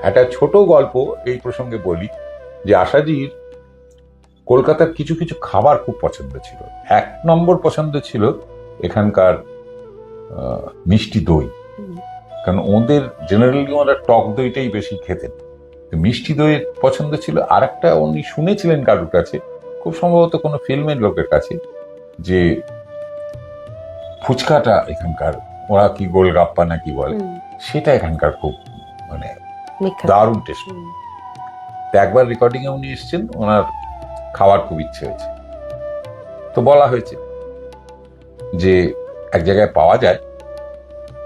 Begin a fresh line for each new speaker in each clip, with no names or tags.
একটা ছোট গল্প এই প্রসঙ্গে বলি যে আশাজির কলকাতার কিছু কিছু খাবার খুব পছন্দ ছিল। 1 নম্বর পছন্দ ছিল এখানকার মিষ্টি দই, কারণ ওদের জেনারেলি ওরা টক দইটাই বেশি খেতেন। মিষ্টি দইয়ের পছন্দ ছিল। আর একটা উনি শুনেছিলেন কারোর কাছে, খুব সম্ভবত কোনো ফিল্মের লোকের কাছে, যে ফুচকাটা এখানকার, ওরা কি গোলগাপ্পা না কি বলে, সেটা এখানকার খুব মানে দারুণ টেস্ট। একবার রেকর্ডিং এ উনি এসেছেন, ওনার খাওয়ার খুব ইচ্ছে হয়েছে, তো বলা হয়েছে যে এক জায়গায় পাওয়া যায়,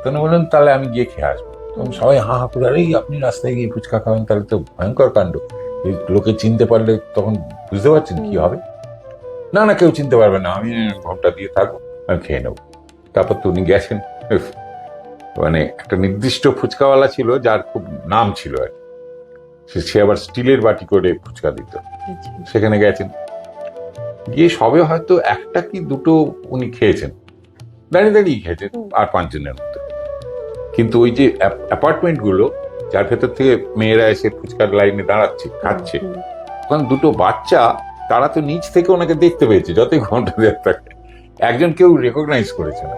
তো উনি বললেন তাহলে আমি গিয়ে খেয়ে আসবো। তখন সবাই হা হা করে, এই আপনি রাস্তায় গিয়ে ফুচকা খাবেন, তাহলে তো ভয়ঙ্কর কাণ্ড, লোকে চিনতে পারলে তখন বুঝতে পারছেন কি হবে। না না, কেউ চিনতে পারবে না, আমি ঘন্টা দিয়ে থাকবো, আমি খেয়ে নেবো। তারপর তো উনি গেছেন, মানে একটা নির্দিষ্ট ফুচকাওয়ালা ছিল যার খুব নাম ছিল আর সে আবার স্টিলের বাটি করে ফুচকা দিত। সেখানে গেছেন, গিয়ে সবে হয়তো একটা কি দুটো উনি খেয়েছেন, দাঁড়িয়ে দাঁড়িয়ে খেয়েছেন, আর 5 জনের মতো। কিন্তু ওই যে অ্যাপার্টমেন্ট গুলো যার ভেতর থেকে মেয়েরা এসে ফুচকার লাইনে দাঁড়াচ্ছে, খাচ্ছে, তখন দুটো বাচ্চা, তারা তো নিচ থেকে ওনাকে দেখতে পেয়েছে, যতই ঘন্টা দেওয়া থাকে, একজন কেউ রেকগনাইজ করেছে না,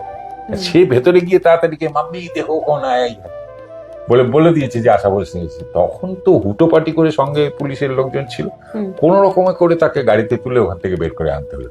সে ভেতরে গিয়ে তাড়াতাড়ি মাম্মি দেখো কোন আয় বলে বলে দিয়েছে যে আশা বলছে। তখন তো হুটোপাটি করে সঙ্গে পুলিশের লোকজন ছিল, কোন রকমে করে তাকে গাড়িতে তুলে ওখান থেকে বের করে আনতে হলো।